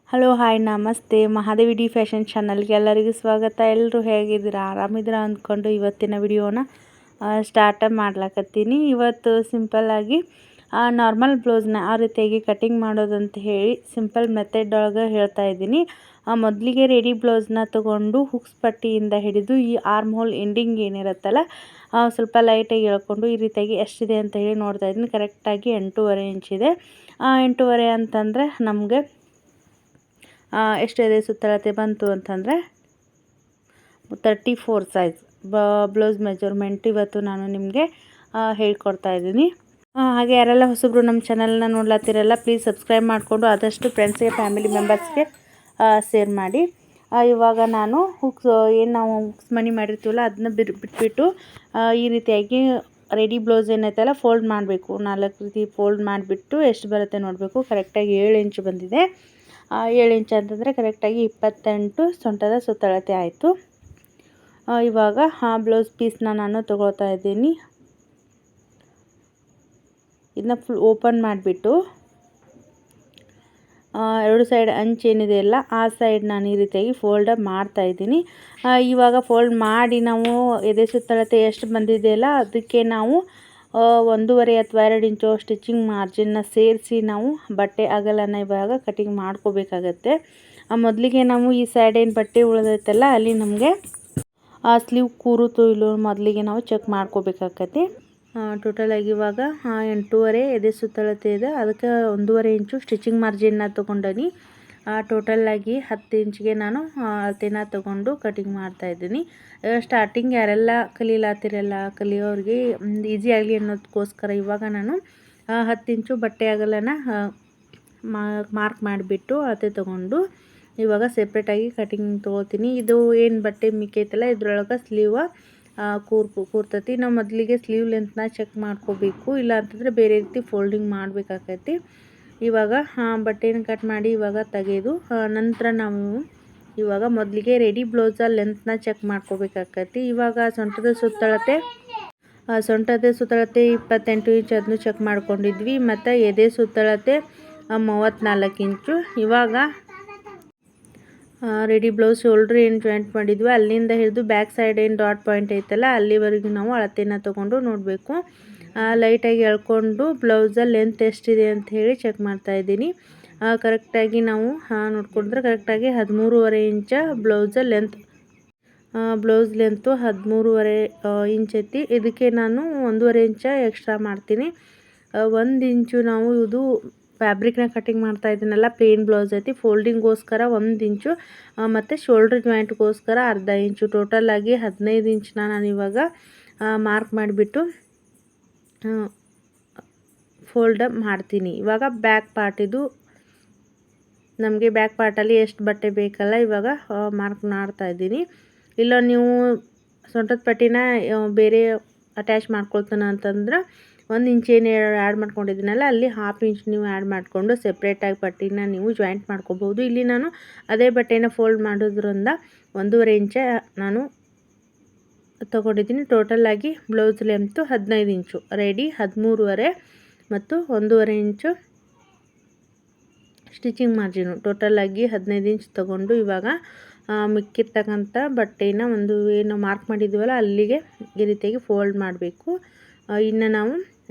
Hello hi ನಮಸ್ತೆ Mahadevi D fashion ಚಾನಲ್ಗೆ ಎಲ್ಲರಿಗೂ ಸ್ವಾಗತ. ಎಲ್ಲರೂ ಹೇಗಿದ್ದೀರಾ, ಆರಾಮಿದ್ದೀರಾ ಅಂದ್ಕೊಂಡು ಇವತ್ತಿನ ವಿಡಿಯೋನ ಸ್ಟಾರ್ಟ್ ಮಾಡ್ಲಾಕತ್ತೀನಿ. ಇವತ್ತು ಸಿಂಪಲ್ಲಾಗಿ ನಾರ್ಮಲ್ ಬ್ಲೌಸ್ನ ಆ ರೀತಿಯಾಗಿ ಕಟಿಂಗ್ ಮಾಡೋದಂತ ಹೇಳಿ ಸಿಂಪಲ್ ಮೆಥಡ್ ಒಳಗೆ ಹೇಳ್ತಾ ಇದ್ದೀನಿ. ಮೊದಲಿಗೆ ರೆಡಿ ಬ್ಲೌಸ್ನ ತೊಗೊಂಡು ಹುಕ್ಸ್ ಪಟ್ಟಿಯಿಂದ ಹಿಡಿದು ಈ ಆರ್ಮ್ ಹೋಲ್ ಎಂಡಿಂಗ್ ಏನಿರುತ್ತಲ್ಲ ಸ್ವಲ್ಪ ಲೈಟಾಗಿ ಎಳ್ಕೊಂಡು ಈ ರೀತಿಯಾಗಿ ಎಷ್ಟಿದೆ ಅಂತ ಹೇಳಿ ನೋಡ್ತಾ ಇದ್ದೀನಿ. ಕರೆಕ್ಟಾಗಿ 8.5 ಇಂಚಿದೆ. 8.5 ಅಂತಂದರೆ ನಮಗೆ ಎಷ್ಟಿದೆ ಸುತ್ತಳತೆ ಬಂತು ಅಂತಂದರೆ 34 ಸೈಜ್ ಬ್ಲೌಸ್ ಮೆಜರ್ಮೆಂಟ್ ಇವತ್ತು ನಾನು ನಿಮಗೆ ಹೇಳ್ಕೊಡ್ತಾ ಇದ್ದೀನಿ. ಹಾಗೆ ಯಾರೆಲ್ಲ ಹೊಸಬ್ರು ನಮ್ಮ ಚಾನಲ್ನ ನೋಡ್ಲತ್ತಿರಲ್ಲ ಪ್ಲೀಸ್ ಸಬ್ಸ್ಕ್ರೈಬ್ ಮಾಡಿಕೊಂಡು ಆದಷ್ಟು ಫ್ರೆಂಡ್ಸ್ಗೆ ಫ್ಯಾಮಿಲಿ ಮೆಂಬರ್ಸ್ಗೆ ಶೇರ್ ಮಾಡಿ. ಇವಾಗ ನಾನು ಏನು ನಾವು ಹುಕ್ಸ್ ಮಣಿ ಮಾಡಿರ್ತೀವಲ್ಲ ಅದನ್ನ ಬಿಟ್ಬಿಟ್ಟು ಈ ರೀತಿಯಾಗಿ ರೆಡಿ ಬ್ಲೌಸ್ ಏನೈತಲ್ಲ ಫೋಲ್ಡ್ ಮಾಡಬೇಕು. 4 ರೀತಿ ಫೋಲ್ಡ್ ಮಾಡಿಬಿಟ್ಟು ಎಷ್ಟು ಬರುತ್ತೆ ನೋಡಬೇಕು. ಕರೆಕ್ಟಾಗಿ 7 ಇಂಚ್ ಬಂದಿದೆ. 7 ಇಂಚ್ ಅಂತಂದರೆ ಕರೆಕ್ಟಾಗಿ 28 ಸೊಂಟದ ಸುತ್ತಳತೆ ಆಯಿತು. ಇವಾಗ ಬ್ಲೌಸ್ ಪೀಸ್ನ ನಾನು ತಗೊಳ್ತಾ ಇದ್ದೀನಿ. ಇದನ್ನ ಫುಲ್ ಓಪನ್ ಮಾಡಿಬಿಟ್ಟು ಎರಡು ಸೈಡ್ ಅಂಚೇನಿದೆ ಅಲ್ಲ ಆ ಸೈಡ್ ನಾನು ಈ ರೀತಿಯಾಗಿ ಫೋಲ್ಡ್ ಮಾಡ್ತಾಯಿದ್ದೀನಿ. ಇವಾಗ ಫೋಲ್ಡ್ ಮಾಡಿ ನಾವು ಎದೆ ಸುತ್ತಳತೆ ಎಷ್ಟು ಬಂದಿದೆಯಲ್ಲ ಅದಕ್ಕೆ ನಾವು 1.5 ಅಥವಾ 2 ಇಂಚು ಸ್ಟಿಚಿಂಗ್ ಮಾರ್ಜಿನ್ನ ಸೇರಿಸಿ ನಾವು ಬಟ್ಟೆ ಅಗಲನ ಇವಾಗ ಕಟಿಂಗ್ ಮಾಡ್ಕೋಬೇಕಾಗತ್ತೆ. ಮೊದಲಿಗೆ ನಾವು ಈ ಸೈಡ್ ಏನು ಬಟ್ಟೆ ಉಳಿದೈತಲ್ಲ ಅಲ್ಲಿ ನಮಗೆ ಸ್ಲೀವ್ ಕೂರುತ್ತೋ ಇಲ್ಲೋ ಮೊದಲಿಗೆ ನಾವು ಚೆಕ್ ಮಾಡ್ಕೋಬೇಕಾಗತ್ತೆ. ಟೋಟಲಾಗಿ ಇವಾಗ 8.5 ಎದೆ ಸುತ್ತಳತೆ ಇದೆ, ಅದಕ್ಕೆ 1.5 ಇಂಚು ಸ್ಟಿಚಿಂಗ್ ಮಾರ್ಜಿನ್ನ ತೊಗೊಂಡೀನಿ. ಟೋಟಲಾಗಿ 10 ಇಂಚಿಗೆ ನಾನು ಅಳತೆನ ತೊಗೊಂಡು ಕಟಿಂಗ್ ಮಾಡ್ತಾಯಿದ್ದೀನಿ. ಸ್ಟಾರ್ಟಿಂಗ್ ಯಾರೆಲ್ಲ ಕಲಿಯೋರಿಗೆ ಈಸಿ ಆಗಲಿ ಅನ್ನೋದಕ್ಕೋಸ್ಕರ ಇವಾಗ ನಾನು 10 ಇಂಚು ಬಟ್ಟೆ ಅಗಲನ ಮಾರ್ಕ್ ಮಾಡಿಬಿಟ್ಟು ಅಳತೆ ತೊಗೊಂಡು ಇವಾಗ ಸೆಪ್ರೇಟಾಗಿ ಕಟಿಂಗ್ ತೊಗೋತೀನಿ. ಇದು ಏನು ಬಟ್ಟೆ ಮಿಕ್ಕೈತಲ್ಲ ಇದ್ರೊಳಗೆ ಸ್ಲೀವ ಕೂರ್ತೈತಿ. ನಾವು ಮೊದಲಿಗೆ ಸ್ಲೀವ್ ಲೆಂತ್ನ ಚೆಕ್ ಮಾಡ್ಕೋಬೇಕು, ಇಲ್ಲ ಅಂತಂದರೆ ಬೇರೆ ರೀತಿ ಫೋಲ್ಡಿಂಗ್ ಮಾಡಬೇಕಾಗೈತಿ. ಇವಾಗ ಬಟ್ಟೆನ ಕಟ್ ಮಾಡಿ ಇವಾಗ ತೆಗೆದು ನಂತರ ನಾವು ಇವಾಗ ಮೊದಲಿಗೆ ರೆಡಿ ಬ್ಲೌಸ ಲೆಂತ್ನ ಚೆಕ್ ಮಾಡ್ಕೋಬೇಕಾಗೈತಿ. ಇವಾಗ ಸೊಂಟದ ಸುತ್ತಳತೆ 28 ಇಂಚ್ ಅದನ್ನು ಚೆಕ್ ಮಾಡ್ಕೊಂಡಿದ್ವಿ. ಮತ್ತು ಎದೆ ಸುತ್ತಳತೆ 34 ಇಂಚು. ಇವಾಗ ರೆಡಿ ಬ್ಲೌಸ್ ಶೋಲ್ಡ್ರ್ ಏನು ಜಾಯಿಂಟ್ ಮಾಡಿದ್ವಿ ಅಲ್ಲಿಂದ ಹಿಡಿದು ಬ್ಯಾಕ್ ಸೈಡ್ ಏನು ಡಾಟ್ ಪಾಯಿಂಟ್ ಐತಲ್ಲ ಅಲ್ಲಿವರೆಗೂ ನಾವು ಅಳತೆನ ತೊಗೊಂಡು ನೋಡಬೇಕು. ಲೈಟಾಗಿ ಎಳ್ಕೊಂಡು ಬ್ಲೌಸ ಲೆಂತ್ ಎಷ್ಟಿದೆ ಅಂತ ಹೇಳಿ ಚೆಕ್ ಮಾಡ್ತಾಯಿದ್ದೀನಿ. ಕರೆಕ್ಟಾಗಿ ನಾವು ನೋಡ್ಕೊಂಡ್ರೆ ಕರೆಕ್ಟಾಗಿ 13.5 ಇಂಚ ಬ್ಲೌಸ್ ಲೆಂತು 13.5 ಇಂಚ್ ಐತಿ. ಇದಕ್ಕೆ ನಾನು 1.5 ಇಂಚ ಎಕ್ಸ್ಟ್ರಾ ಮಾಡ್ತೀನಿ. 1 ಇಂಚು ನಾವು ಇದು ಫ್ಯಾಬ್ರಿಕ್ನ ಕಟಿಂಗ್ ಮಾಡ್ತಾ ಇದ್ದೀನಲ್ಲ ಪ್ಲೇನ್ ಬ್ಲೌಸ್ ಐತಿ, ಫೋಲ್ಡಿಂಗ್ಗೋಸ್ಕರ 1 ಇಂಚು ಮತ್ತು ಶೋಲ್ಡ್ರ್ ಜಾಯಿಂಟ್ಗೋಸ್ಕರ ಅರ್ಧ ಇಂಚು. ಟೋಟಲಾಗಿ 15 ಇಂಚನ್ನ ನಾನು ಇವಾಗ ಮಾರ್ಕ್ ಮಾಡಿಬಿಟ್ಟು ಫೋಲ್ಡ್ ಮಾಡ್ತೀನಿ. ಇವಾಗ ಬ್ಯಾಕ್ ಪಾರ್ಟ್ ಇದು ನಮಗೆ ಬ್ಯಾಕ್ ಪಾರ್ಟಲ್ಲಿ ಎಷ್ಟು ಬಟ್ಟೆ ಬೇಕಲ್ಲ ಇವಾಗ ಮಾರ್ಕ್ ಮಾಡ್ತಾ ಇದ್ದೀನಿ. ಇಲ್ಲ ನೀವು ಸೊಂಟದ ಪಟ್ಟಿನ ಬೇರೆ ಅಟ್ಯಾಚ್ ಮಾಡ್ಕೊಳ್ತಾನೆ ಅಂತಂದ್ರೆ 1 ಇಂಚ್ ಏನು ಆ್ಯಡ್ ಮಾಡ್ಕೊಂಡಿದ್ದೀನಲ್ಲ ಅಲ್ಲಿ 1/2 ಇಂಚ್ ನೀವು ಆ್ಯಡ್ ಮಾಡಿಕೊಂಡು ಸೆಪ್ರೇಟಾಗಿ ಪಟ್ಟಿನ ನೀವು ಜಾಯಿಂಟ್ ಮಾಡ್ಕೋಬೋದು. ಇಲ್ಲಿ ನಾನು ಅದೇ ಬಟ್ಟೆನ ಫೋಲ್ಡ್ ಮಾಡೋದ್ರಿಂದ 1.5 ಇಂಚ ನಾನು ತೊಗೊಂಡಿದ್ದೀನಿ. ಟೋಟಲಾಗಿ ಬ್ಲೌಸ್ ಲೆಂತು 15 ಇಂಚು, ರೆಡಿ 13.5 ಮತ್ತು 1.5 ಇಂಚು ಸ್ಟಿಚಿಂಗ್ ಮಾರ್ಜಿನು. ಟೋಟಲಾಗಿ 15 ಇಂಚ್ ತೊಗೊಂಡು ಇವಾಗ ಮಿಕ್ಕಿರ್ತಕ್ಕಂಥ ಬಟ್ಟೆನ ಏನು ಮಾರ್ಕ್ ಮಾಡಿದ್ದೀವಲ್ಲ ಅಲ್ಲಿಗೆ ಈ ರೀತಿಯಾಗಿ ಫೋಲ್ಡ್ ಮಾಡಬೇಕು. ಇನ್ನು ನಾವು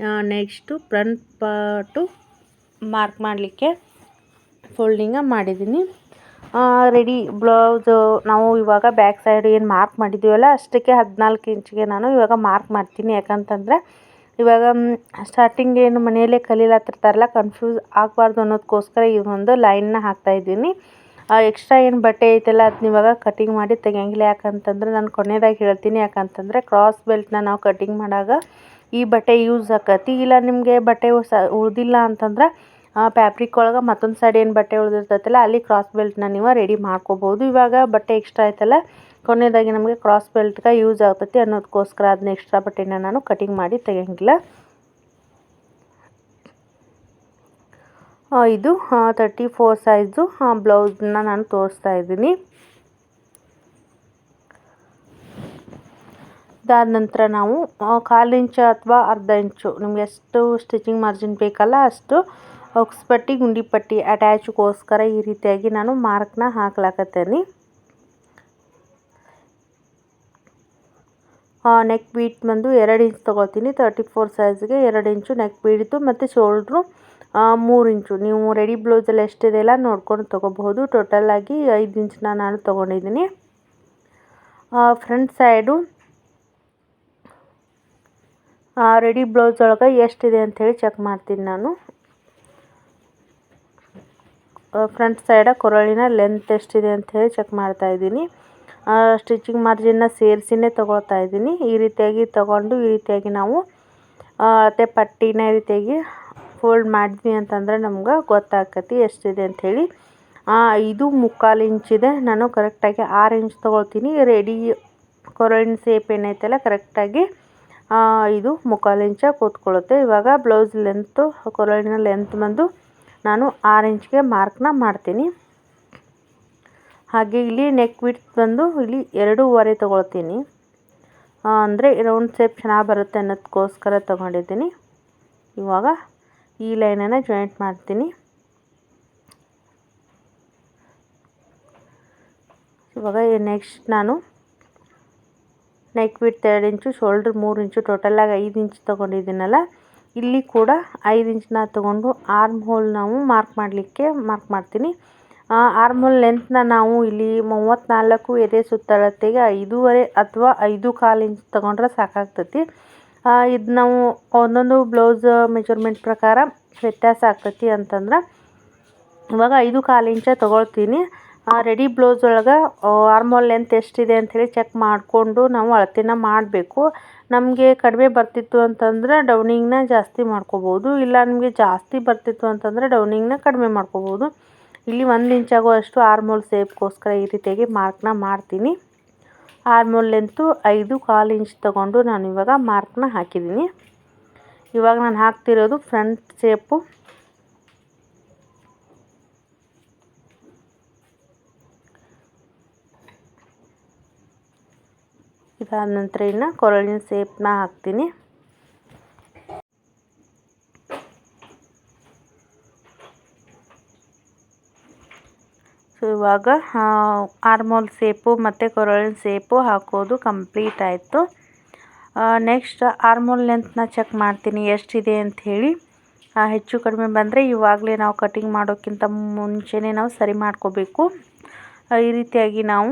ನೆಕ್ಸ್ಟು ಫ್ರಂಟ್ ಪಾರ್ಟು ಮಾರ್ಕ್ ಮಾಡಲಿಕ್ಕೆ ಫೋಲ್ಡಿಂಗ ಮಾಡಿದ್ದೀನಿ. ರೆಡಿ ಬ್ಲೌಸು ನಾವು ಇವಾಗ ಬ್ಯಾಕ್ ಸೈಡ್ ಏನು ಮಾರ್ಕ್ ಮಾಡಿದ್ದೀವಲ್ಲ ಅಷ್ಟಕ್ಕೆ 14 ಇಂಚಿಗೆ ನಾನು ಇವಾಗ ಮಾರ್ಕ್ ಮಾಡ್ತೀನಿ. ಯಾಕಂತಂದರೆ ಇವಾಗ ಸ್ಟಾರ್ಟಿಂಗ್ ಏನು ಮನೆಯಲ್ಲೇ ಕಲೀಲತ್ತಿರ್ತಾರಲ್ಲ ಕನ್ಫ್ಯೂಸ್ ಆಗಬಾರ್ದು ಅನ್ನೋದಕ್ಕೋಸ್ಕರ ಈ ಒಂದು ಲೈನ್ನ ಹಾಕ್ತಾಯಿದ್ದೀನಿ. ಎಕ್ಸ್ಟ್ರಾ ಏನು ಬಟ್ಟೆ ಐತಲ್ಲ ಅದನ್ನ ಇವಾಗ ಕಟಿಂಗ್ ಮಾಡಿ ತೆಗಿಯಂಗಿಲ್ಲ. ಯಾಕಂತಂದರೆ ನಾನು ಕೊನೆಯದಾಗಿ ಹೇಳ್ತೀನಿ, ಯಾಕಂತಂದರೆ ಕ್ರಾಸ್ ಬೆಲ್ಟ್ನ ನಾವು ಕಟಿಂಗ್ ಮಾಡಾಗ ಈ ಬಟ್ಟೆ ಯೂಸ್ ಆಕತಿ. ಇಲ್ಲ ನಿಮಗೆ ಬಟ್ಟೆ ಉಳಿದಿಲ್ಲ ಅಂತಂದ್ರೆ ಫ್ಯಾಬ್ರಿಕ್ ಒಳಗೆ ಮತ್ತೊಂದು ಸೈಡ್ ಏನು ಬಟ್ಟೆ ಉಳಿದಿರ್ತೈತಲ್ಲ ಅಲ್ಲಿ ಕ್ರಾಸ್ ಬೆಲ್ಟ್ನ ನೀವು ರೆಡಿ ಮಾಡ್ಕೋಬೋದು. ಇವಾಗ ಬಟ್ಟೆ ಎಕ್ಸ್ಟ್ರಾ ಆಯ್ತಲ್ಲ ಕೊನೆಯದಾಗಿ ನಮಗೆ ಕ್ರಾಸ್ ಬೆಲ್ಟ್ಗೆ ಯೂಸ್ ಆಗ್ತೈತಿ ಅನ್ನೋದಕ್ಕೋಸ್ಕರ ಅದನ್ನ ಎಕ್ಸ್ಟ್ರಾ ಬಟ್ಟೆನ ನಾನು ಕಟಿಂಗ್ ಮಾಡಿ ತೆಗಿಯಂಗಿಲ್ಲ. ಇದು 34 ಸೈಜು ಬ್ಲೌಸ್ನ ನಾನು ತೋರಿಸ್ತಾ ಇದ್ದೀನಿ. ಇದಾದ ನಂತರ ನಾವು 1/4 ಇಂಚು ಅಥವಾ ಅರ್ಧ ಇಂಚು ನಿಮ್ಗೆ ಎಷ್ಟು ಸ್ಟಿಚಿಂಗ್ ಮಾರ್ಜಿನ್ ಬೇಕಲ್ಲ ಅಷ್ಟು ಹೊಕ್ಸ್ಪಟ್ಟಿ ಗುಂಡಿ ಪಟ್ಟಿ ಅಟ್ಯಾಚ್ಗೋಸ್ಕರ ಈ ರೀತಿಯಾಗಿ ನಾನು ಮಾರ್ಕ್ನ ಹಾಕ್ಲಾಕತ್ತೇನೆ. ನೆಕ್ ಬೀಟ್ ಬಂದು 2 ಇಂಚ್ ತೊಗೊಳ್ತೀನಿ. 34 ಸೈಜ್ಗೆ 2 ಇಂಚು ನೆಕ್ ಬೀಡ್ತು ಮತ್ತು ಶೋಲ್ಡ್ರು 3 ಇಂಚು. ನೀವು ರೆಡಿ ಬ್ಲೌಸಲ್ಲಿ ಎಷ್ಟಿದೆಯಲ್ಲ ನೋಡ್ಕೊಂಡು ತೊಗೋಬಹುದು. ಟೋಟಲಾಗಿ 5 ಇಂಚನ್ನ ನಾನು ತೊಗೊಂಡಿದ್ದೀನಿ. ಫ್ರಂಟ್ ಸೈಡು ರೆಡಿ ಬ್ಲೌಸ್ ಒಳಗೆ ಎಷ್ಟಿದೆ ಅಂಥೇಳಿ ಚೆಕ್ ಮಾಡ್ತೀನಿ ನಾನು. ಫ್ರಂಟ್ ಸೈಡ ಕೊರಳಿನ ಲೆಂತ್ ಎಷ್ಟಿದೆ ಅಂಥೇಳಿ ಚೆಕ್ ಮಾಡ್ತಾಯಿದ್ದೀನಿ. ಸ್ಟಿಚಿಂಗ್ ಮಾರ್ಜಿನ್ನ ಸೇರಿಸಿನೇ ತೊಗೊಳ್ತಾ ಇದ್ದೀನಿ. ಈ ರೀತಿಯಾಗಿ ತೊಗೊಂಡು ಈ ರೀತಿಯಾಗಿ ನಾವು ಅಳತೆ ಪಟ್ಟಿನ ಈ ರೀತಿಯಾಗಿ ಫೋಲ್ಡ್ ಮಾಡಿದ್ವಿ ಅಂತಂದರೆ ನಮ್ಗೆ ಗೊತ್ತಾಗ್ತೈತಿ ಎಷ್ಟಿದೆ ಅಂಥೇಳಿ. 5 ಇಂಚಿದೆ. ನಾನು ಕರೆಕ್ಟಾಗಿ 6 ಇಂಚ್ ತೊಗೊಳ್ತೀನಿ. ರೆಡಿ ಕೊರಳಿನ ಸೇಪ್ ಏನೈತಲ್ಲ ಕರೆಕ್ಟಾಗಿ 5 ಇಂಚ ಕೂತ್ಕೊಳ್ಳುತ್ತೆ. ಇವಾಗ ಬ್ಲೌಸ್ ಲೆಂತು ಕೊರಳಿನ ಲೆಂತ್ ಬಂದು ನಾನು 6 ಇಂಚ್ಗೆ ಮಾರ್ಕ್ನ ಮಾಡ್ತೀನಿ. ಹಾಗೆ ಇಲ್ಲಿ ನೆಕ್ ವಿಡ್ತ್ ಬಂದು ಇಲ್ಲಿ 2.5 ತೊಗೊಳ್ತೀನಿ. ಅಂದರೆ ರೌಂಡ್ ಶೇಪ್ ಚೆನ್ನಾಗಿ ಬರುತ್ತೆ ಅನ್ನೋದಕ್ಕೋಸ್ಕರ ತೊಗೊಂಡಿದ್ದೀನಿ. ಇವಾಗ ಈ ಲೈನನ್ನು ಜಾಯಿಂಟ್ ಮಾಡ್ತೀನಿ. ಇವಾಗ ನೆಕ್ಸ್ಟ್ ನಾನು ನೆಕ್ ವಿಡ್ತ್ 2 ಇಂಚು, ಶೋಲ್ಡ್ರ್ 3 ಇಂಚು, ಟೋಟಲಾಗಿ 5 ಇಂಚ್ ತೊಗೊಂಡಿದ್ದೀನಲ್ಲ, ಇಲ್ಲಿ ಕೂಡ 5 ಇಂಚನ್ನ ತೊಗೊಂಡು ಆರ್ಮ್ ಹೋಲ್ ನಾವು ಮಾರ್ಕ್ ಮಾಡ್ತೀನಿ. ಆರ್ಮ್ ಹೋಲ್ ಲೆಂತ್ನ ನಾವು ಇಲ್ಲಿ 34 ಎದೆ ಸುತ್ತಳತೆಗೆ 5.5 ಅಥವಾ 5.25 ಇಂಚ್ ತೊಗೊಂಡ್ರೆ ಸಾಕಾಗ್ತೈತಿ. ಇದು ನಾವು ಒಂದೊಂದು ಬ್ಲೌಸ್ ಮೆಜರ್ಮೆಂಟ್ ಪ್ರಕಾರ ವ್ಯತ್ಯಾಸ ಆಗ್ತೈತಿ ಅಂತಂದ್ರೆ ಇವಾಗ 5.25 ಇಂಚ ತೊಗೊಳ್ತೀನಿ. ರೆಡಿ ಬ್ಲೌಸ್ ಒಳಗೆ ಆರ್ಮ್ ಹೋಲ್ ಲೆಂತ್ ಎಷ್ಟಿದೆ ಅಂಥೇಳಿ ಚೆಕ್ ಮಾಡಿಕೊಂಡು ನಾವು ಅಳತೆನ ಮಾಡಬೇಕು. ನಮಗೆ ಕಡಿಮೆ ಬರ್ತಿತ್ತು ಅಂತಂದ್ರೆ ಡೌನಿಂಗ್ನ ಜಾಸ್ತಿ ಮಾಡ್ಕೋಬೋದು, ಇಲ್ಲ ನಿಮಗೆ ಜಾಸ್ತಿ ಬರ್ತಿತ್ತು ಅಂತಂದರೆ ಡೌನಿಂಗ್ನ ಕಡಿಮೆ ಮಾಡ್ಕೋಬೋದು. ಇಲ್ಲಿ 1 ಇಂಚ್ ಆಗುವಷ್ಟು ಆರ್ಮ್ ಹೋಲ್ ಸೇಪ್ಗೋಸ್ಕರ ಈ ರೀತಿಯಾಗಿ ಮಾರ್ಕ್ನ ಮಾಡ್ತೀನಿ. ಆರ್ಮ್ ಹೋಲ್ ಲೆಂತು 5.25 ಇಂಚ್ ತೊಗೊಂಡು ನಾನು ಇವಾಗ ಮಾರ್ಕ್ನ ಹಾಕಿದ್ದೀನಿ. ಇವಾಗ ನಾನು ಹಾಕ್ತಿರೋದು ಫ್ರಂಟ್ ಶೇಪು. ಇದಾದ ನಂತರ ಇನ್ನು ಕೊರಳಿನ ಶೇಪ್ನ ಹಾಕ್ತೀನಿ. ಸೊ ಇವಾಗ ಆರ್ಮ್ ಹೋಲ್ ಶೇಪು ಮತ್ತು ಕೊರಳಿನ ಶೇಪು ಹಾಕೋದು ಕಂಪ್ಲೀಟ್ ಆಯಿತು. ನೆಕ್ಸ್ಟ್ ಆರ್ಮ್ ಹೋಲ್ ಲೆಂತ್ನ ಚೆಕ್ ಮಾಡ್ತೀನಿ ಎಷ್ಟಿದೆ ಅಂಥೇಳಿ. ಹೆಚ್ಚು ಕಡಿಮೆ ಬಂದರೆ ಇವಾಗಲೇ ನಾವು ಕಟಿಂಗ್ ಮಾಡೋಕ್ಕಿಂತ ಮುಂಚೆನೇ ನಾವು ಸರಿ ಮಾಡ್ಕೋಬೇಕು. ಈ ರೀತಿಯಾಗಿ ನಾವು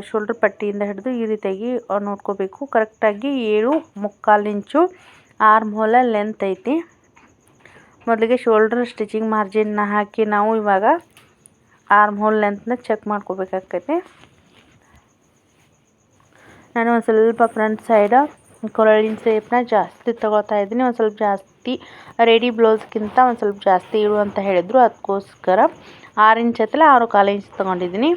ಶೋಲ್ಡ್ರ್ ಪಟ್ಟಿಯಿಂದ ಹಿಡಿದು ಈ ರೀತಿಯಾಗಿ ನೋಡ್ಕೋಬೇಕು. ಕರೆಕ್ಟಾಗಿ 7.25 ಇಂಚು ಆರ್ಮ್ ಹೋಲ ಲೆಂತ್ ಐತಿ. ಮೊದಲಿಗೆ ಶೋಲ್ಡ್ರ್ ಸ್ಟಿಚಿಂಗ್ ಮಾರ್ಜಿನ್ನ ಹಾಕಿ ನಾವು ಇವಾಗ ಆರ್ಮ್ ಹೋಲ್ ಲೆಂತ್ನ ಚೆಕ್ ಮಾಡ್ಕೋಬೇಕಾಗ್ತೈತಿ. ನಾನು ಒಂದು ಸ್ವಲ್ಪ ಫ್ರಂಟ್ ಸೈಡ ಕೊರಳಿನ ಶೇಪ್ನ ಜಾಸ್ತಿ ತೊಗೊಳ್ತಾ ಇದ್ದೀನಿ. ಒಂದು ಸ್ವಲ್ಪ ಜಾಸ್ತಿ ರೆಡಿ ಬ್ಲೌಸ್ಗಿಂತ ಒಂದು ಸ್ವಲ್ಪ ಜಾಸ್ತಿ ಇಡು ಅಂತ ಹೇಳಿದರು, ಅದಕ್ಕೋಸ್ಕರ 6 ಇಂಚ್ ಐತಲ್ಲ 6.25 ಇಂಚ್ ತೊಗೊಂಡಿದ್ದೀನಿ.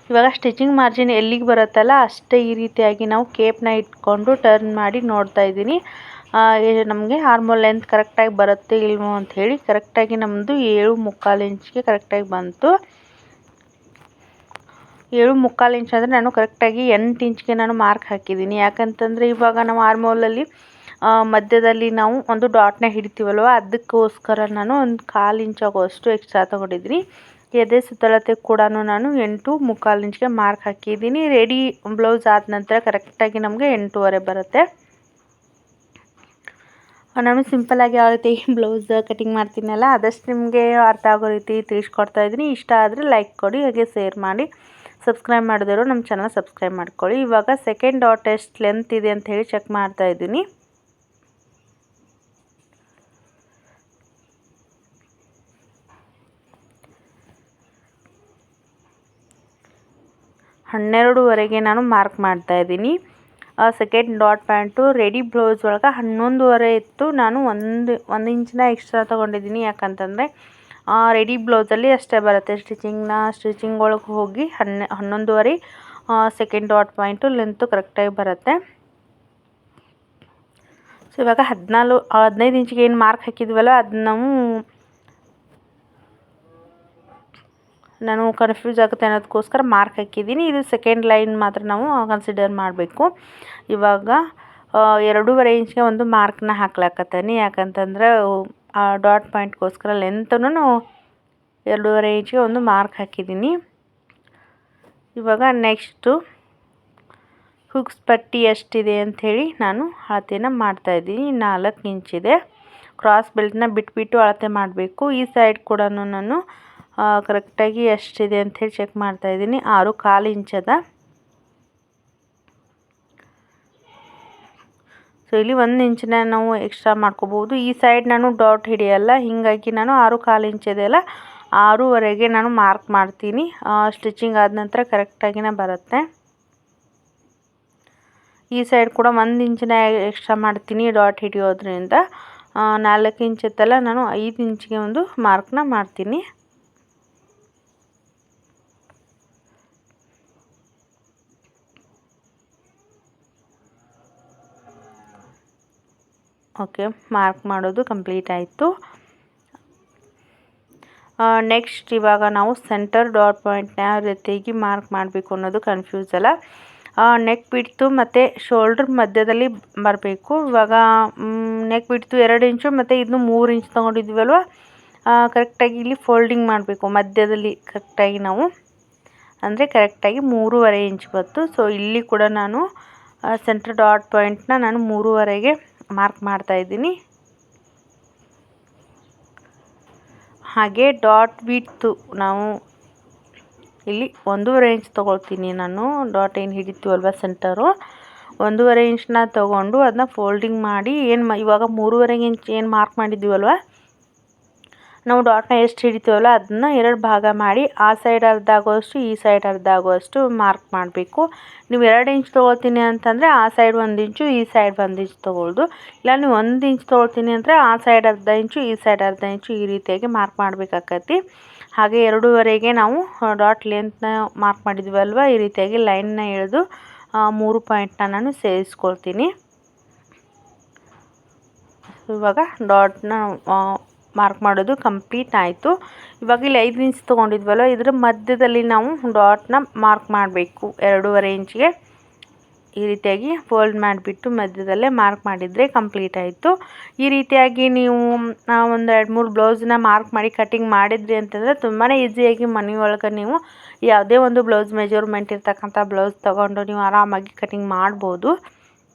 ಇವಾಗ ಸ್ಟಿಚಿಂಗ್ ಮಾರ್ಜಿನ್ ಎಲ್ಲಿಗೆ ಬರುತ್ತಲ್ಲ ಅಷ್ಟೇ ಈ ರೀತಿಯಾಗಿ ನಾವು ಕೇಪ್ನ ಇಟ್ಕೊಂಡು ಟರ್ನ್ ಮಾಡಿ ನೋಡ್ತಾ ಇದ್ದೀನಿ. ನಮಗೆ ಆರ್ಮ್ ಹೋಲ್ ಲೆಂತ್ ಕರೆಕ್ಟಾಗಿ ಬರುತ್ತೆ ಇಲ್ವೋ ಅಂಥೇಳಿ. ಕರೆಕ್ಟಾಗಿ ನಮ್ಮದು 7.25 ಇಂಚ್ಗೆ ಕರೆಕ್ಟಾಗಿ ಬಂತು. 7.25 ಇಂಚ್ ಅಂದರೆ ನಾನು ಕರೆಕ್ಟಾಗಿ 8 ಇಂಚ್ಗೆ ನಾನು ಮಾರ್ಕ್ ಹಾಕಿದ್ದೀನಿ. ಯಾಕಂತಂದರೆ ಇವಾಗ ನಾವು ಆರ್ಮ್ ಹೋಲಲ್ಲಿ ಮಧ್ಯದಲ್ಲಿ ನಾವು ಒಂದು ಡಾಟ್ನ ಹಿಡಿತೀವಲ್ವ, ಅದಕ್ಕೋಸ್ಕರ ನಾನು ಒಂದು 1/4 ಇಂಚ್ ಆಗುವಷ್ಟು ಎಕ್ಸ್ಟ್ರಾ ತೊಗೊಂಡಿದ್ದೀನಿ. ಎದೆ ಸುತ್ತಳತೆ ಕೂಡ ನಾನು 8.25 ಇಂಚ್ಗೆ ಮಾರ್ಕ್ ಹಾಕಿದ್ದೀನಿ. ರೆಡಿ ಬ್ಲೌಸ್ ಆದ ನಂತರ ಕರೆಕ್ಟಾಗಿ ನಮಗೆ 8.25 ಬರುತ್ತೆ. ನಾನು ಸಿಂಪಲ್ಲಾಗಿ ಯಾವ ರೀತಿ ಬ್ಲೌಸ್ ಕಟಿಂಗ್ ಮಾಡ್ತೀನಲ್ಲ ಅದಷ್ಟು ನಿಮಗೆ ಅರ್ಥ ಆಗೋ ರೀತಿ ತಿಳಿಸ್ಕೊಡ್ತಾ ಇದ್ದೀನಿ. ಇಷ್ಟ ಆದರೆ ಲೈಕ್ ಕೊಡಿ, ಹಾಗೆ ಶೇರ್ ಮಾಡಿ. ಸಬ್ಸ್ಕ್ರೈಬ್ ಮಾಡಿದವರು ನಮ್ಮ ಚಾನಲ್ ಸಬ್ಸ್ಕ್ರೈಬ್ ಮಾಡ್ಕೊಳ್ಳಿ. ಇವಾಗ ಸೆಕೆಂಡ್ ಡಾಟ್ ಎಷ್ಟು ಲೆಂತ್ ಇದೆ ಅಂತ ಹೇಳಿ ಚೆಕ್ ಮಾಡ್ತಾ ಇದ್ದೀನಿ. ಹನ್ನೆರಡುವರೆಗೆ ನಾನು ಮಾರ್ಕ್ ಮಾಡ್ತಾ ಇದ್ದೀನಿ. Second dot pant ready blouse ಒಳಗೆ 11.25 ಇತ್ತು. ನಾನು ಒಂದು ಇಂಚನ್ನ ಎಕ್ಸ್ಟ್ರಾ ತೊಗೊಂಡಿದ್ದೀನಿ. ಯಾಕಂತಂದರೆ ರೆಡಿ ಬ್ಲೌಸಲ್ಲಿ ಅಷ್ಟೇ ಬರುತ್ತೆ. ಸ್ಟಿಚಿಂಗ್ ಒಳಗೆ ಹೋಗಿ 11.25 ಸೆಕೆಂಡ್ ಡಾಟ್ ಪಾಯಿಂಟು ಲೆಂತು ಕರೆಕ್ಟಾಗಿ ಬರುತ್ತೆ. ಸೊ ಇವಾಗ 15 ಇಂಚಿಗೆ ಏನು ಮಾರ್ಕ್ ಹಾಕಿದ್ವಲ್ಲ ಅದು ನಾನು ಕನ್ಫ್ಯೂಸ್ ಆಗುತ್ತೆ ಅನ್ನೋದಕ್ಕೋಸ್ಕರ ಮಾರ್ಕ್ ಹಾಕಿದ್ದೀನಿ. ಇದು ಸೆಕೆಂಡ್ ಲೈನ್ ಮಾತ್ರ ನಾವು ಕನ್ಸಿಡರ್ ಮಾಡಬೇಕು. ಇವಾಗ 2.5 ಇಂಚ್ಗೆ ಒಂದು ಮಾರ್ಕ್ನ ಹಾಕ್ಲಾಕತ್ತೀನಿ. ಯಾಕಂತಂದ್ರೆ ಡಾಟ್ ಪಾಯಿಂಟ್ಗೋಸ್ಕರ ಲೆಂತನ್ನು 2.5 ಇಂಚಿಗೆ ಒಂದು ಮಾರ್ಕ್ ಹಾಕಿದ್ದೀನಿ. ಇವಾಗ ನೆಕ್ಸ್ಟು ಹುಕ್ಸ್ ಪಟ್ಟಿ ಎಷ್ಟಿದೆ ಅಂಥೇಳಿ ನಾನು ಅಳತೆನ ಮಾಡ್ತಾಯಿದ್ದೀನಿ. 4 ಇಂಚಿದೆ. ಕ್ರಾಸ್ ಬೆಲ್ಟ್ನ ಬಿಟ್ಬಿಟ್ಟು ಅಳತೆ ಮಾಡಬೇಕು. ಈ ಸೈಡ್ ಕೂಡ ನಾನು ಕರೆಕ್ಟಾಗಿ ಎಷ್ಟಿದೆ ಅಂಥೇಳಿ ಚೆಕ್ ಮಾಡ್ತಾಯಿದ್ದೀನಿ. 6.25 ಇಂಚದ. ಸೊ ಇಲ್ಲಿ 1 ಇಂಚನ್ನ ನಾವು ಎಕ್ಸ್ಟ್ರಾ ಮಾಡ್ಕೋಬೋದು. ಈ ಸೈಡ್ ನಾನು ಡಾಟ್ ಹಿಡಿಯಲ್ಲ, ಹೀಗಾಗಿ ನಾನು 6.25 ಇಂಚಿದೆಲ್ಲ 6ವರೆಗೆ ನಾನು ಮಾರ್ಕ್ ಮಾಡ್ತೀನಿ. ಸ್ಟಿಚಿಂಗ್ ಆದ ನಂತರ ಕರೆಕ್ಟಾಗಿನೇ ಬರುತ್ತೆ. ಈ ಸೈಡ್ ಕೂಡ 1 ಇಂಚನ್ನ ಎಕ್ಸ್ಟ್ರಾ ಮಾಡ್ತೀನಿ ಡಾಟ್ ಹಿಡಿಯೋದ್ರಿಂದ. 4 ಇಂಚ್ ಇತ್ತಲ್ಲ, ನಾನು 5 ಇಂಚಿಗೆ ಒಂದು ಮಾರ್ಕ್ನ ಮಾಡ್ತೀನಿ. ಓಕೆ, ಮಾರ್ಕ್ ಮಾಡೋದು ಕಂಪ್ಲೀಟ್ ಆಯಿತು. ನೆಕ್ಸ್ಟ್ ಇವಾಗ ನಾವು ಸೆಂಟರ್ ಡಾಟ್ ಪಾಯಿಂಟ್ನ ಯಾವ ರೀತಿಯಾಗಿ ಮಾರ್ಕ್ ಮಾಡಬೇಕು ಅನ್ನೋದು ಕನ್ಫ್ಯೂಸ್ ಅಲ್ಲ. ನೆಕ್ ಬಿಡ್ತು ಮತ್ತು ಶೋಲ್ಡ್ರ್ ಮಧ್ಯದಲ್ಲಿ ಬರಬೇಕು. ಇವಾಗ ನೆಕ್ ಬಿಡ್ತು 2 ಇಂಚು ಮತ್ತು ಇದನ್ನು 3 ಇಂಚ್ ತೊಗೊಂಡಿದ್ವಲ್ವ, ಕರೆಕ್ಟಾಗಿ ಇಲ್ಲಿ ಫೋಲ್ಡಿಂಗ್ ಮಾಡಬೇಕು ಮಧ್ಯದಲ್ಲಿ ಕರೆಕ್ಟಾಗಿ ನಾವು, ಅಂದರೆ ಕರೆಕ್ಟಾಗಿ 3.5 ಇಂಚ್ ಬಂತು. ಸೊ ಇಲ್ಲಿ ಕೂಡ ನಾನು ಸೆಂಟರ್ ಡಾಟ್ ಪಾಯಿಂಟ್ನ ನಾನು 3ವರೆಗೆ ಮಾರ್ಕ್ ಮಾಡ್ತಾಯಿದ್ದೀನಿ. ಹಾಗೆ ಡಾಟ್ ಬಿಡ್ತು ನಾವು ಇಲ್ಲಿ 1.5 ಇಂಚ್ ತೊಗೊಳ್ತೀನಿ ನಾನು. ಡಾಟ್ ಏನು ಹಿಡಿತೀವಲ್ವ ಸೆಂಟರು, 1.5 ಇಂಚನ್ನ ತೊಗೊಂಡು ಅದನ್ನ ಫೋಲ್ಡಿಂಗ್ ಮಾಡಿ ಇವಾಗ 3.5 ಇಂಚ್ ಏನು ಮಾರ್ಕ್ ಮಾಡಿದ್ದೀವಲ್ವ, ನಾವು ಡಾಟ್ನ ಎಷ್ಟು ಹಿಡಿತೀವಲ್ಲ ಅದನ್ನು 2 ಭಾಗ ಮಾಡಿ ಆ ಸೈಡ್ ಅರ್ಧ ಆಗುವಷ್ಟು ಈ ಸೈಡ್ ಅರ್ಧ ಆಗುವಷ್ಟು ಮಾರ್ಕ್ ಮಾಡಬೇಕು. ನೀವು 2 ಇಂಚ್ ತೊಗೊಳ್ತೀನಿ ಅಂತಂದರೆ ಆ ಸೈಡ್ 1 ಇಂಚು ಈ ಸೈಡ್ 1 ಇಂಚ್ ತೊಗೊಳ್ಳೋದು. ಇಲ್ಲ ನೀವು 1 ಇಂಚ್ ತೊಗೊಳ್ತೀನಿ ಅಂದರೆ ಆ ಸೈಡ್ ಅರ್ಧ ಇಂಚು ಈ ಸೈಡ್ ಅರ್ಧ ಇಂಚು ಈ ರೀತಿಯಾಗಿ ಮಾರ್ಕ್ ಮಾಡಬೇಕಾಗತ್ತೆ. ಹಾಗೆ 2ವರೆಗೆ ನಾವು ಡಾಟ್ ಲೆಂತ್ನ ಮಾರ್ಕ್ ಮಾಡಿದ್ವಲ್ವ, ಈ ರೀತಿಯಾಗಿ ಲೈನ್ನ ಎಳೆದು 3 ಪಾಯಿಂಟ್ನ ನಾನು ಸೇರಿಸ್ಕೊಳ್ತೀನಿ. ಇವಾಗ ಡಾಟ್ನ ಮಾರ್ಕ್ ಮಾಡೋದು ಕಂಪ್ಲೀಟ್ ಆಯಿತು. ಇವಾಗ ಇಲ್ಲಿ 5 ಇಂಚ್ ತೊಗೊಂಡಿದ್ವಲ್ವ, ಇದರ ಮಧ್ಯದಲ್ಲಿ ನಾವು ಡಾಟ್ನ ಮಾರ್ಕ್ ಮಾಡಬೇಕು 2.5 ಇಂಚಿಗೆ. ಈ ರೀತಿಯಾಗಿ ಫೋಲ್ಡ್ ಮಾಡಿಬಿಟ್ಟು ಮಧ್ಯದಲ್ಲೇ ಮಾರ್ಕ್ ಮಾಡಿದರೆ ಕಂಪ್ಲೀಟ್ ಆಯಿತು. ಈ ರೀತಿಯಾಗಿ ನೀವು ಒಂದು 2-3 ಬ್ಲೌಸ್ನ ಮಾರ್ಕ್ ಮಾಡಿ ಕಟಿಂಗ್ ಮಾಡಿದ್ರಿ ಅಂತಂದರೆ ತುಂಬಾ ಈಸಿಯಾಗಿ ಮನೆಯೊಳಗೆ ನೀವು ಯಾವುದೇ ಒಂದು ಬ್ಲೌಸ್ ಮೆಜರ್ಮೆಂಟ್ ಇರ್ತಕ್ಕಂಥ ಬ್ಲೌಸ್ ತೊಗೊಂಡು ನೀವು ಆರಾಮಾಗಿ ಕಟಿಂಗ್ ಮಾಡ್ಬೋದು.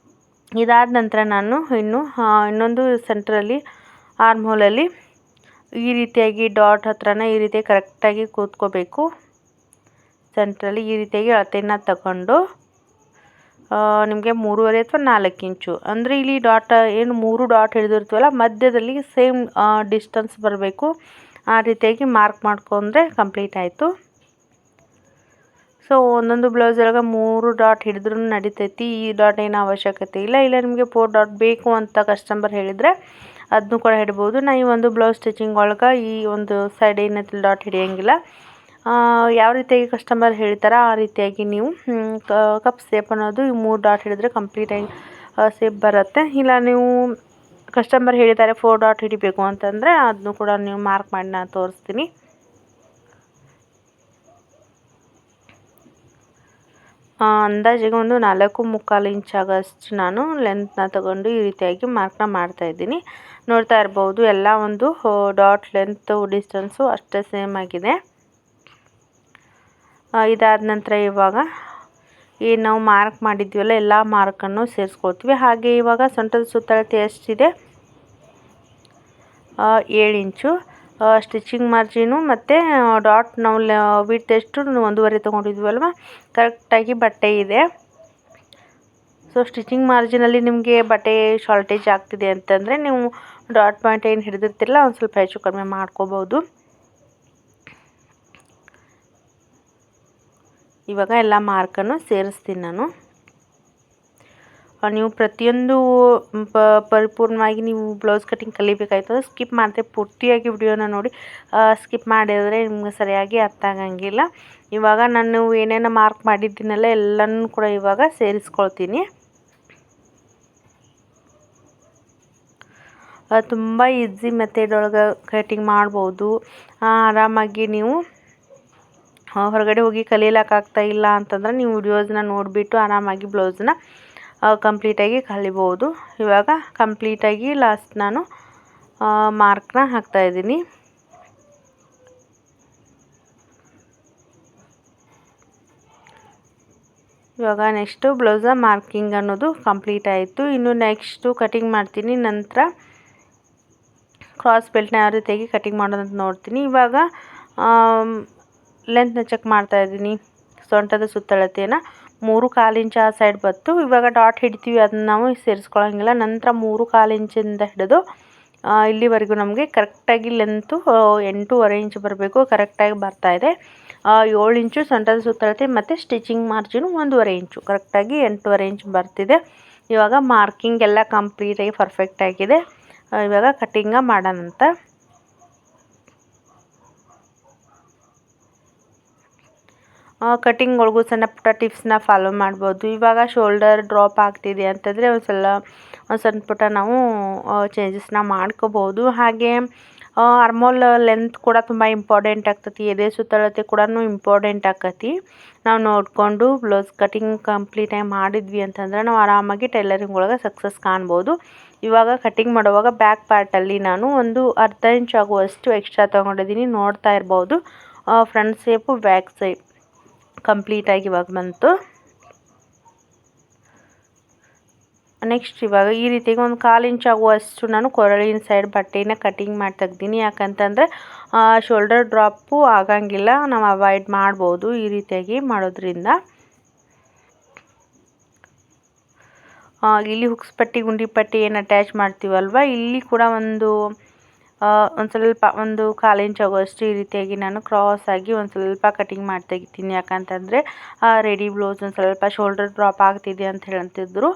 ಇದಾದ ನಂತರ ನಾನು ಇನ್ನೊಂದು ಸೆಂಟ್ರಲ್ಲಿ ಆರ್ಮ್ ಹೋಲಲ್ಲಿ ಈ ರೀತಿಯಾಗಿ ಡಾಟ್ ಹತ್ರನ ಈ ರೀತಿ ಕರೆಕ್ಟಾಗಿ ಕೂತ್ಕೋಬೇಕು. ಸೆಂಟ್ರಲ್ಲಿ ಈ ರೀತಿಯಾಗಿ ಅಳತೆಯನ್ನು ತಗೊಂಡು ನಿಮಗೆ 3.5 ಅಥವಾ 4 ಇಂಚು, ಅಂದರೆ ಇಲ್ಲಿ ಡಾಟ್ ಏನು 3 ಡಾಟ್ ಹಿಡಿದಿರ್ತೀವಲ್ಲ ಮಧ್ಯದಲ್ಲಿ ಸೇಮ್ ಡಿಸ್ಟೆನ್ಸ್ ಬರಬೇಕು. ಆ ರೀತಿಯಾಗಿ ಮಾರ್ಕ್ ಮಾಡ್ಕೊಂಡ್ರೆ ಕಂಪ್ಲೀಟ್ ಆಯಿತು. ಸೊ ಒಂದೊಂದು ಬ್ಲೌಸ್ ಒಳಗೆ 3 ಡಾಟ್ ಹಿಡಿದ್ರೂ ನಡಿತೈತಿ. ಈ ಡಾಟ್ ಏನು ಅವಶ್ಯಕತೆ ಇಲ್ಲ ನಿಮಗೆ 4 ಡಾಟ್ ಬೇಕು ಅಂತ ಕಸ್ಟಮರ್ ಹೇಳಿದರೆ ಅದನ್ನು ಕೂಡ ಹಿಡ್ಬೋದು. ನಾ ಈ ಒಂದು ಬ್ಲೌಸ್ ಸ್ಟಿಚಿಂಗ್ ಒಳಗೆ ಈ ಒಂದು ಸೈಡ್ ಏನೈತಿ ಡಾಟ್ ಹಿಡಿಯೋಂಗಿಲ್ಲ. ಯಾವ ರೀತಿಯಾಗಿ ಕಸ್ಟಮರ್ ಹೇಳ್ತಾರೆ ಆ ರೀತಿಯಾಗಿ ನೀವು ಕಪ್ ಸೇಪ್ ಅನ್ನೋದು ಈ 3 ಡಾಟ್ ಹಿಡಿದ್ರೆ ಕಂಪ್ಲೀಟಾಗಿ ಸೇಪ್ ಬರುತ್ತೆ. ಇಲ್ಲ ನೀವು ಕಸ್ಟಮರ್ ಹೇಳಿದ್ದಾರೆ 4 ಡಾಟ್ ಹಿಡಿಬೇಕು ಅಂತಂದರೆ ಅದನ್ನು ಕೂಡ ನೀವು ಮಾರ್ಕ್ ಮಾಡಿ ನಾನು ತೋರಿಸ್ತೀನಿ. ಅಂದಾಜಿಗೆ ಒಂದು 4.25 ಇಂಚ್ ಆಗೋಷ್ಟು ನಾನು ಲೆಂತ್ನ ತಗೊಂಡು ಈ ರೀತಿಯಾಗಿ ಮಾರ್ಕ್ನ ಮಾಡ್ತಾಯಿದ್ದೀನಿ. ನೋಡ್ತಾ ಇರ್ಬೋದು ಎಲ್ಲ ಒಂದು ಡಾಟ್ ಲೆಂತ್ ಡಿಸ್ಟೆನ್ಸು ಅಷ್ಟೇ ಸೇಮ್ ಆಗಿದೆ. ಇದಾದ ನಂತರ ಇವಾಗ ಏನು ನಾವು ಮಾರ್ಕ್ ಮಾಡಿದ್ವಲ್ಲ ಎಲ್ಲ ಮಾರ್ಕನ್ನು ಸೇರಿಸ್ಕೊಳ್ತೀವಿ. ಹಾಗೆ ಇವಾಗ ಸೊಂಟದ ಸುತ್ತಳತೆ ಎಷ್ಟಿದೆ 7 ಇಂಚು. ಸ್ಟಿಚಿಂಗ್ ಮಾರ್ಜಿನು ಮತ್ತು ಡಾಟ್ ನಾವು ವಿಡ್ತ್ ಎಷ್ಟು 1.5 ತೊಗೊಂಡಿದ್ವಲ್ವ, ಕರೆಕ್ಟಾಗಿ ಬಟ್ಟೆ ಇದೆ. ಸೊ ಸ್ಟಿಚಿಂಗ್ ಮಾರ್ಜಿನಲ್ಲಿ ನಿಮಗೆ ಬಟ್ಟೆ ಶಾರ್ಟೇಜ್ ಆಗ್ತಿದೆ ಅಂತಂದರೆ ನೀವು ಡಾಟ್ ಪಾಯಿಂಟ್ ಏನು ಹಿಡಿದಿರ್ತಿರಲ್ಲ ಒಂದು ಸ್ವಲ್ಪ ಹೆಚ್ಚು ಕಡಿಮೆ ಮಾಡ್ಕೋಬೋದು. ಇವಾಗ ಎಲ್ಲ ಮಾರ್ಕನ್ನು ಸೇರಿಸ್ತೀನಿ ನಾನು. ನೀವು ಪ್ರತಿಯೊಂದು ಪರಿಪೂರ್ಣವಾಗಿ ನೀವು ಬ್ಲೌಸ್ ಕಟಿಂಗ್ ಕಲಿಬೇಕಾಯ್ತು ಅಂದರೆ ಸ್ಕಿಪ್ ಮಾಡದೆ ಪೂರ್ತಿಯಾಗಿ ವಿಡಿಯೋನ ನೋಡಿ. ಸ್ಕಿಪ್ ಮಾಡಿದರೆ ನಿಮ್ಗೆ ಸರಿಯಾಗಿ ಅರ್ಥ ಆಗಂಗಿಲ್ಲ. ಇವಾಗ ನಾನು ಏನೇನು ಮಾರ್ಕ್ ಮಾಡಿದ್ದೀನಲ್ಲ ಎಲ್ಲನೂ ಕೂಡ ಇವಾಗ ಸೇರಿಸ್ಕೊಳ್ತೀನಿ. ತುಂಬ ಈಸಿ ಮೆಥಡ್ ಒಳಗೆ ಕಟಿಂಗ್ ಮಾಡ್ಬೋದು. ಆರಾಮಾಗಿ ನೀವು ಹೊರಗಡೆ ಹೋಗಿ ಕಲಿಯಲಿಕ್ಕಾಗ್ತಾ ಇಲ್ಲ ಅಂತಂದ್ರೆ ನೀವು ವಿಡಿಯೋಸ್ನ ನೋಡಿಬಿಟ್ಟು ಆರಾಮಾಗಿ ಬ್ಲೌಸ್ನ ಕಂಪ್ಲೀಟಾಗಿ ಕಲಿಬೋದು. ಇವಾಗ ಕಂಪ್ಲೀಟಾಗಿ ಲಾಸ್ಟ್ ನಾನು ಮಾರ್ಕ್ನ ಹಾಕ್ತಾಯಿದ್ದೀನಿ. ಇವಾಗ ನೆಕ್ಸ್ಟು ಬ್ಲೌಸ ಮಾರ್ಕಿಂಗ್ ಅನ್ನೋದು ಕಂಪ್ಲೀಟ್ ಆಯಿತು. ಇನ್ನು ನೆಕ್ಸ್ಟು ಕಟಿಂಗ್ ಮಾಡ್ತೀನಿ. ನಂತರ ಕ್ರಾಸ್ ಬೆಲ್ಟ್ನ ಯಾವ ರೀತಿಯಾಗಿ ಕಟಿಂಗ್ ಮಾಡೋದಂತ ನೋಡ್ತೀನಿ. ಇವಾಗ ಲೆಂತ್ನ ಚೆಕ್ ಮಾಡ್ತಾಯಿದ್ದೀನಿ. ಸೊಂಟದ ಸುತ್ತಳತೆಯನ್ನು 3/4 ಇಂಚ್ ಆ ಸೈಡ್ ಬತ್ತು. ಇವಾಗ ಡಾಟ್ ಹಿಡಿತೀವಿ, ಅದನ್ನ ನಾವು ಸೇರಿಸ್ಕೊಳ್ಳೋಂಗಿಲ್ಲ. ನಂತರ 3/4 ಇಂಚಿಂದ ಹಿಡಿದು ಇಲ್ಲಿವರೆಗೂ ನಮಗೆ ಕರೆಕ್ಟಾಗಿ ಲೆಂತು 8.5 ಇಂಚ್ ಬರಬೇಕು. ಕರೆಕ್ಟಾಗಿ ಬರ್ತಾಯಿದೆ. 7 ಇಂಚು ಸೊಂಟದ ಸುತ್ತಳತೆ ಮತ್ತು ಸ್ಟಿಚಿಂಗ್ ಮಾರ್ಜಿನು 1.5 ಇಂಚು, ಕರೆಕ್ಟಾಗಿ 8.5 ಇಂಚ್ ಬರ್ತಿದೆ. ಇವಾಗ ಮಾರ್ಕಿಂಗ್ ಎಲ್ಲ ಕಂಪ್ಲೀಟಾಗಿ ಪರ್ಫೆಕ್ಟಾಗಿದೆ. ಇವಾಗ ಕಟಿಂಗ ಮಾಡೋಣಂತ. ಕಟಿಂಗ್ ಒಳಗೂ ಸಣ್ಣ ಪುಟ್ಟ ಟಿಪ್ಸ್ನ ಫಾಲೋ ಮಾಡ್ಬೋದು. ಇವಾಗ ಶೋಲ್ಡರ್ ಡ್ರಾಪ್ ಆಗ್ತಿದೆ ಅಂತಂದರೆ ಒಂದು ಸಣ್ಣ ಪುಟ್ಟ ನಾವು ಚೇಂಜಸ್ನ ಮಾಡ್ಕೋಬೋದು. ಹಾಗೆ ಆರ್ಮೋಲ್ ಲೆಂತ್ ಕೂಡ ತುಂಬ ಇಂಪಾರ್ಟೆಂಟ್ ಆಗ್ತತಿ. ಎದೆ ಸುತ್ತಳತೆ ಕೂಡ ಇಂಪಾರ್ಟೆಂಟ್ ಆಕತಿ. ನಾವು ನೋಡಿಕೊಂಡು ಬ್ಲೌಸ್ ಕಟಿಂಗ್ ಕಂಪ್ಲೀಟಾಗಿ ಮಾಡಿದ್ವಿ ಅಂತಂದ್ರೆ ನಾವು ಆರಾಮಾಗಿ ಟೈಲರಿಂಗ್ ಒಳಗೆ ಸಕ್ಸಸ್ ಕಾಣ್ಬೋದು. ಇವಾಗ ಕಟಿಂಗ್ ಮಾಡುವಾಗ ಬ್ಯಾಕ್ ಪಾರ್ಟಲ್ಲಿ ನಾನು ಒಂದು ಅರ್ಧ ಇಂಚ್ ಆಗುವಷ್ಟು ಎಕ್ಸ್ಟ್ರಾ ತೊಗೊಂಡಿದ್ದೀನಿ. ನೋಡ್ತಾ ಇರ್ಬೋದು. ಫ್ರಂಟ್ ಸೇಪು ಬ್ಯಾಕ್ ಸೈಡ್ ಕಂಪ್ಲೀಟಾಗಿ ಇವಾಗ ಬಂತು. ನೆಕ್ಸ್ಟ್ ಇವಾಗ ಈ ರೀತಿಯಾಗಿ ಒಂದು 1/4 ಇಂಚ್ ಆಗುವಷ್ಟು ನಾನು ಕೊರಳಿನ ಸೈಡ್ ಬಟ್ಟೆನ ಕಟಿಂಗ್ ಮಾಡಿ ತೆಗ್ದೀನಿ. ಯಾಕಂತಂದರೆ ಶೋಲ್ಡರ್ ಡ್ರಾಪು ಆಗಂಗಿಲ್ಲ, ನಾವು ಅವಾಯ್ಡ್ ಮಾಡ್ಬೋದು ಈ ರೀತಿಯಾಗಿ ಮಾಡೋದ್ರಿಂದ. ಇಲ್ಲಿ ಹುಕ್ಸ್ ಪಟ್ಟಿ ಗುಂಡಿ ಪಟ್ಟಿ ಏನು ಅಟ್ಯಾಚ್ ಮಾಡ್ತೀವಲ್ವ, ಇಲ್ಲಿ ಕೂಡ ಒಂದು ಸ್ವಲ್ಪ ಒಂದು 1/4 ಇಂಚ್ ಆಗುವಷ್ಟು ಈ ರೀತಿಯಾಗಿ ನಾನು ಕ್ರಾಸ್ ಆಗಿ ಒಂದು ಸ್ವಲ್ಪ ಕಟಿಂಗ್ ಮಾಡಿ ತೆಗಿತೀನಿ. ಯಾಕಂತಂದರೆ ರೆಡಿ ಬ್ಲೌಸ್ ಒಂದು ಸ್ವಲ್ಪ ಶೋಲ್ಡರ್ ಡ್ರಾಪ್ ಆಗ್ತಿದೆ ಅಂತ ಹೇಳ್ತಿದ್ರು.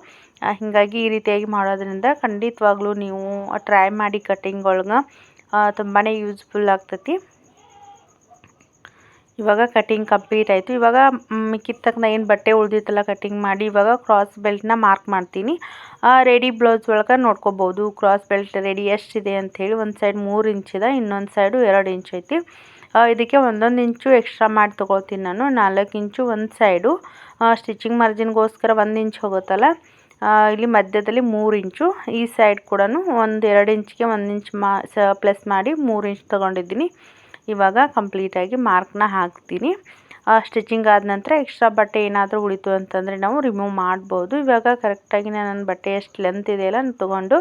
ಹೀಗಾಗಿ ಈ ರೀತಿಯಾಗಿ ಮಾಡೋದ್ರಿಂದ ಖಂಡಿತವಾಗ್ಲೂ ನೀವು ಟ್ರೈ ಮಾಡಿ. ಕಟಿಂಗ್ ಒಳಗೆ ತುಂಬಾ ಯೂಸ್ಫುಲ್ ಆಗ್ತತಿ. ಇವಾಗ ಕಟಿಂಗ್ ಕಂಪ್ಲೀಟ್ ಆಯಿತು. ಇವಾಗ ಮಿಕ್ಕಿದ ತಕ್ಕನ ಏನು ಬಟ್ಟೆ ಉಳಿದಿತ್ತಲ್ಲ ಕಟಿಂಗ್ ಮಾಡಿ, ಇವಾಗ ಕ್ರಾಸ್ ಬೆಲ್ಟ್ನ ಮಾರ್ಕ್ ಮಾಡ್ತೀನಿ. ರೆಡಿ ಬ್ಲೌಸ್ ಒಳಗೆ ನೋಡ್ಕೋಬೋದು ಕ್ರಾಸ್ ಬೆಲ್ಟ್ ರೆಡಿ ಎಷ್ಟಿದೆ ಅಂಥೇಳಿ. ಒಂದು ಸೈಡ್ 3 ಇಂಚ್ ಇದೆ, ಇನ್ನೊಂದು ಸೈಡು 2 ಇಂಚ್ ಐತಿ. ಇದಕ್ಕೆ 1 ಇಂಚು ಎಕ್ಸ್ಟ್ರಾ ಮಾಡಿ ತೊಗೊಳ್ತೀನಿ ನಾನು. 4 ಇಂಚು ಒಂದು ಸೈಡು ಸ್ಟಿಚಿಂಗ್ ಮಾರ್ಜಿನ್ಗೋಸ್ಕರ 1 ಇಂಚ್ ಹೋಗುತ್ತಲ್ಲ, ಇಲ್ಲಿ ಮಧ್ಯದಲ್ಲಿ 3 ಇಂಚು. ಈ ಸೈಡ್ ಕೂಡ ಒಂದು 2 ಇಂಚ್ಗೆ 1 ಇಂಚ್ ಪ್ಲಸ್ ಮಾಡಿ 3 ಇಂಚ್ ತೊಗೊಂಡಿದ್ದೀನಿ. ಇವಾಗ ಕಂಪ್ಲೀಟಾಗಿ ಮಾರ್ಕ್ನ ಹಾಕ್ತೀನಿ. ಸ್ಟಿಚಿಂಗ್ ಆದ ನಂತರ ಎಕ್ಸ್ಟ್ರಾ ಬಟ್ಟೆ ಏನಾದರೂ ಉಳಿತು ಅಂತಂದರೆ ನಾವು ರಿಮೂವ್ ಮಾಡ್ಬೋದು. ಇವಾಗ ಕರೆಕ್ಟಾಗಿ ನನ್ನ ಬಟ್ಟೆ ಎಷ್ಟು ಲೆಂತ್ ಇದೆಯಲ್ಲ ತೊಗೊಂಡು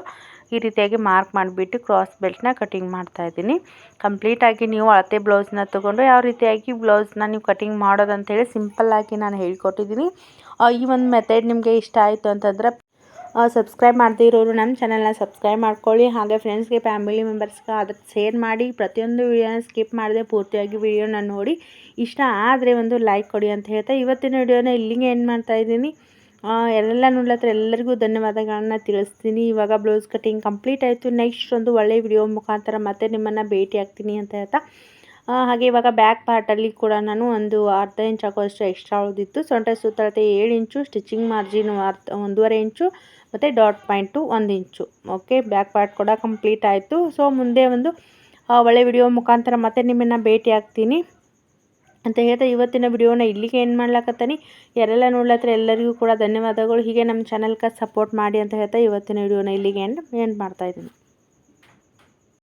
ಈ ರೀತಿಯಾಗಿ ಮಾರ್ಕ್ ಮಾಡಿಬಿಟ್ಟು ಕ್ರಾಸ್ ಬೆಲ್ಟ್ನ ಕಟಿಂಗ್ ಮಾಡ್ತಾಯಿದ್ದೀನಿ. ಕಂಪ್ಲೀಟಾಗಿ ನೀವು ಅಳತೆ ಬ್ಲೌಸ್ನ ತೊಗೊಂಡು ಯಾವ ರೀತಿಯಾಗಿ ಬ್ಲೌಸ್ನ ನೀವು ಕಟಿಂಗ್ ಮಾಡೋದಂತೇಳಿ ಸಿಂಪಲ್ಲಾಗಿ ನಾನು ಹೇಳ್ಕೊಟ್ಟಿದ್ದೀನಿ. ಈ ಒಂದು ಮೆಥಡ್ ನಿಮಗೆ ಇಷ್ಟ ಆಯಿತು ಅಂತಂದ್ರೆ ಸಬ್ಸ್ಕ್ರೈಬ್ ಮಾಡದೇ ಇರೋರು ನಮ್ಮ ಚಾನಲ್ನ ಸಬ್ಸ್ಕ್ರೈಬ್ ಮಾಡ್ಕೊಳ್ಳಿ. ಹಾಗೆ ಫ್ರೆಂಡ್ಸ್ಗೆ, ಫ್ಯಾಮಿಲಿ ಮೆಂಬರ್ಸ್ಗೆ ಅದಕ್ಕೆ ಶೇರ್ ಮಾಡಿ. ಪ್ರತಿಯೊಂದು ವಿಡಿಯೋನ ಸ್ಕಿಪ್ ಮಾಡದೆ ಪೂರ್ತಿಯಾಗಿ ವಿಡಿಯೋನ ನೋಡಿ. ಇಷ್ಟ ಆದರೆ ಒಂದು ಲೈಕ್ ಕೊಡಿ ಅಂತ ಹೇಳ್ತಾ ಇವತ್ತಿನ ವಿಡಿಯೋನ ಇಲ್ಲಿಗೆ ಎಂಡ್ ಮಾಡ್ತಾಯಿದ್ದೀನಿ. ಎಲ್ಲ ನೋಡ್ಲತ್ರ ಎಲ್ಲರಿಗೂ ಧನ್ಯವಾದಗಳನ್ನ ತಿಳಿಸ್ತೀನಿ. ಇವಾಗ ಬ್ಲೌಸ್ ಕಟಿಂಗ್ ಕಂಪ್ಲೀಟ್ ಆಯಿತು. ನೆಕ್ಸ್ಟ್ ಒಂದು ಒಳ್ಳೆಯ ವಿಡಿಯೋ ಮುಖಾಂತರ ಮತ್ತೆ ನಿಮ್ಮನ್ನು ಭೇಟಿ ಆಗ್ತೀನಿ ಅಂತ ಹೇಳ್ತಾ, ಹಾಗೆ ಇವಾಗ ಬ್ಯಾಕ್ ಪಾರ್ಟಲ್ಲಿ ಕೂಡ ನಾನು ಒಂದು ಅರ್ಧ ಇಂಚ್ ಆಗುವಷ್ಟು ಎಕ್ಸ್ಟ್ರಾ ಉಳಿದಿತ್ತು. ಸೊಂಟ ಸುತ್ತಳತೆ 7 ಇಂಚು, ಸ್ಟಿಚಿಂಗ್ ಮಾರ್ಜಿನ್ 1.5 ಇಂಚು ಮತ್ತು ಡಾಟ್ ಪಾಯಿಂಟು 1 ಇಂಚು. ಓಕೆ, ಬ್ಯಾಕ್ ಪಾರ್ಟ್ ಕೂಡ ಕಂಪ್ಲೀಟ್ ಆಯಿತು. ಸೊ ಮುಂದೆ ಒಂದು ಒಳ್ಳೆ ವಿಡಿಯೋ ಮುಖಾಂತರ ಮತ್ತೆ ನಿಮ್ಮನ್ನು ಭೇಟಿ ಆಗ್ತೀನಿ ಅಂತ ಹೇಳ್ತಾ ಇವತ್ತಿನ ವಿಡಿಯೋನ ಇಲ್ಲಿಗೆ ಏನು ಮಾಡ್ಲಾಕತ್ತೀನಿ. ಯಾರೆಲ್ಲ ನೋಡ್ಲತ್ರ ಎಲ್ಲರಿಗೂ ಕೂಡ ಧನ್ಯವಾದಗಳು. ಹೀಗೆ ನಮ್ಮ ಚಾನಲ್ಗೆ ಸಪೋರ್ಟ್ ಮಾಡಿ ಅಂತ ಹೇಳ್ತಾ ಇವತ್ತಿನ ವಿಡಿಯೋನ ಇಲ್ಲಿಗೆ ಎಂಡ್ ಮಾಡ್ತಾಯಿದ್ದೀನಿ.